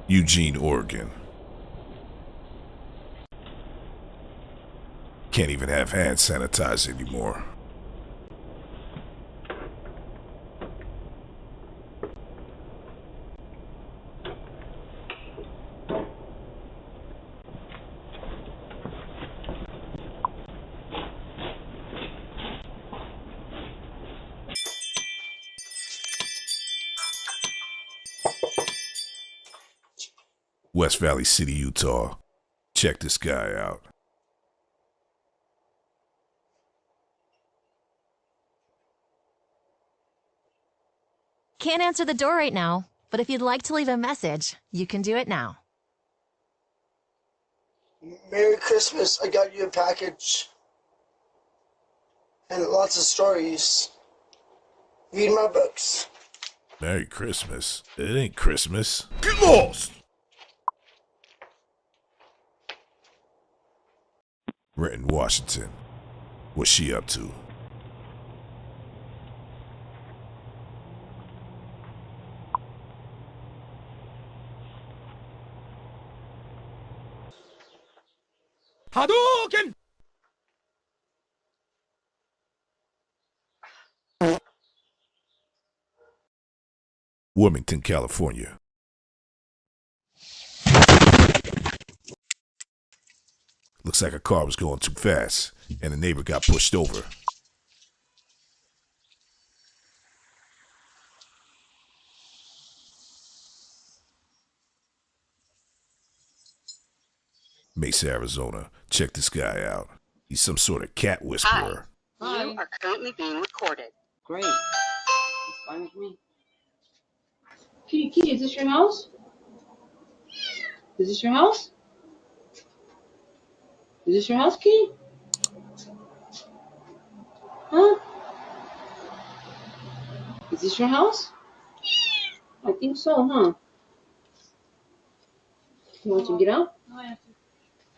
Eugene, Oregon. Can't even have hand sanitizer anymore. West Valley City, Utah. Check this guy out. Can't answer the door right now, but if you'd like to leave a message, you can do it now. Merry Christmas. I got you a package. And lots of stories. Read my books. Merry Christmas. It ain't Christmas. Get lost! Renton, Washington. What's she up to? Hadouken! Wilmington, California. Looks like a car was going too fast, and the neighbor got pushed over. Mesa, Arizona. Check this guy out. He's some sort of cat whisperer. Hi. You are currently being recorded. Great. It's fine with me. Kitty, is this your house? Is this your house? Is this your house, Kitty? Huh? Is this your house? I think so, huh? You want to get out?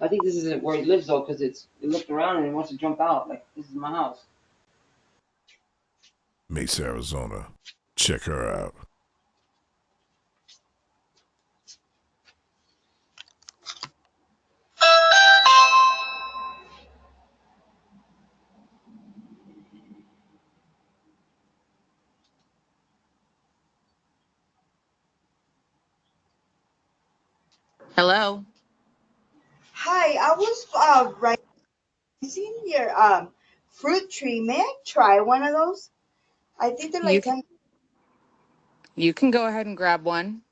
I think this isn't where he lives though, because it looked around and it wants to jump out. Like, this is my house. Mesa, Arizona. Check her out. Hello. Hi, I was raising your fruit tree. May I try one of those? I think they're You like can, 10. you can go ahead and grab one.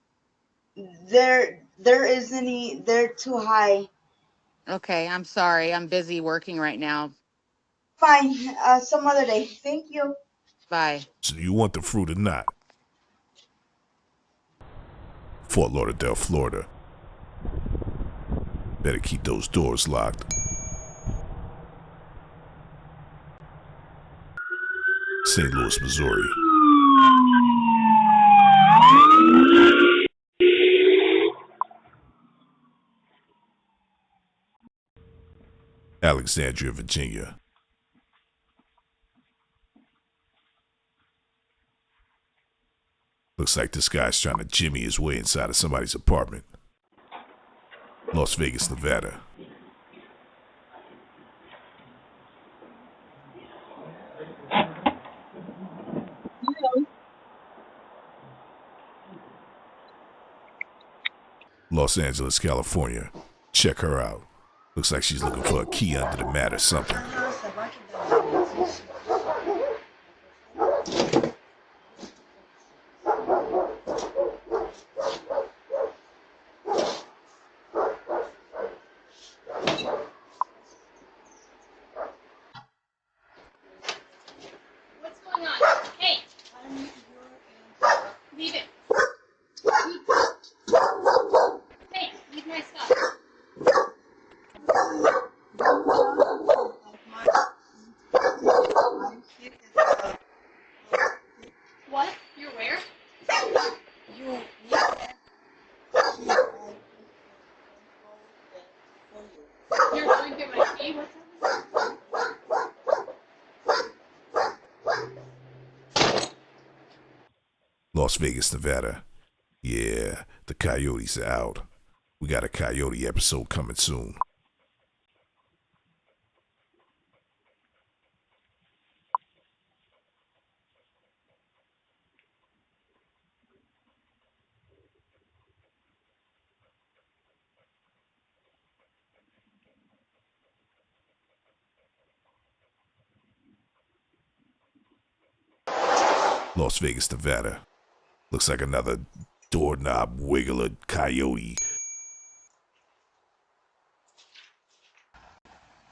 There isn't any. They're too high. Okay, I'm sorry. I'm busy working right now. Fine, some other day. Thank you. Bye. So you want the fruit or not? Fort Lauderdale, Florida. Better keep those doors locked. St. Louis, Missouri. Alexandria, Virginia. Looks like this guy's trying to jimmy his way inside of somebody's apartment. Las Vegas, Nevada. Los Angeles, California. Check her out. Looks like she's looking for a key under the mat or something. What's going on? Hey! Leave it. Hey, leave my stuff. What? You're where? You're going to get my key? What's that? Las Vegas, Nevada. Yeah, The coyotes are out. We got a coyote episode coming soon. Las Vegas, Nevada. Looks like another doorknob wiggler coyote.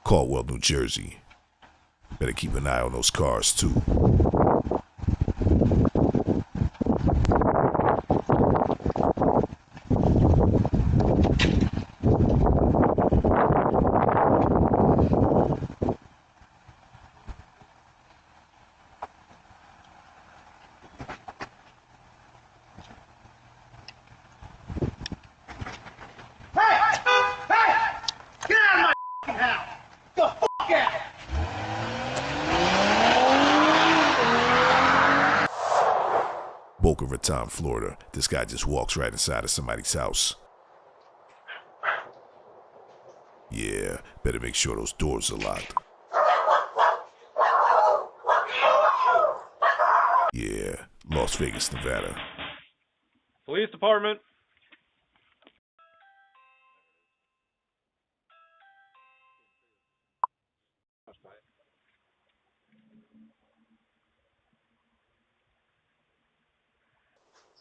Caldwell, New Jersey. Better keep an eye on those cars, too. Boca Raton, Florida. This guy just walks right inside of somebody's house. Yeah, better make sure those doors are locked. Yeah, Las Vegas, Nevada. Police department.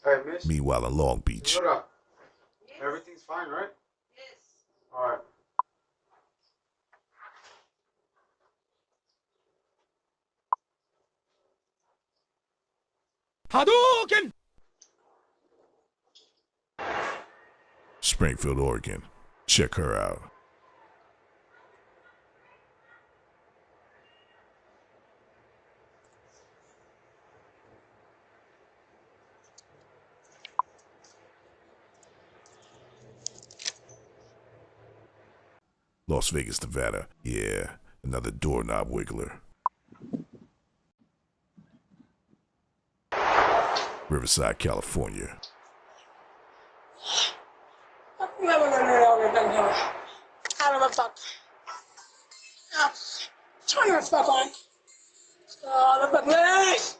Hey, miss. Meanwhile, in Long Beach. What up? Yes. Everything's fine, right? Yes. All right. Hadouken! Springfield, Oregon. Check her out. Las Vegas, Nevada. Yeah, another doorknob wiggler. Riverside, California. Out of the fuck. Oh, turn your fuck on. Oh, the fuck, please.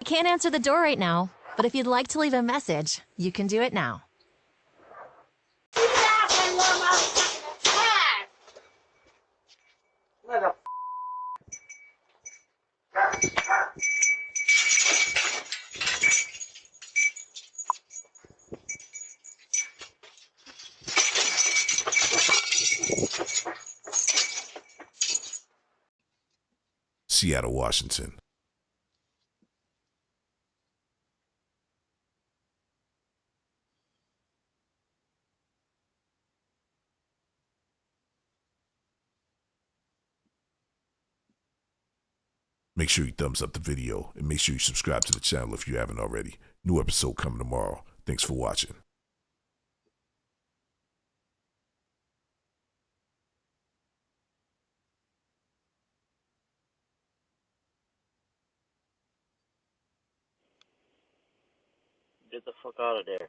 I can't answer the door right now, but if you'd like to leave a message, you can do it now. Seattle, Washington. Make sure you thumbs up the video and make sure you subscribe to the channel if you haven't already. New episode coming tomorrow. Thanks for watching. Get the fuck out of there.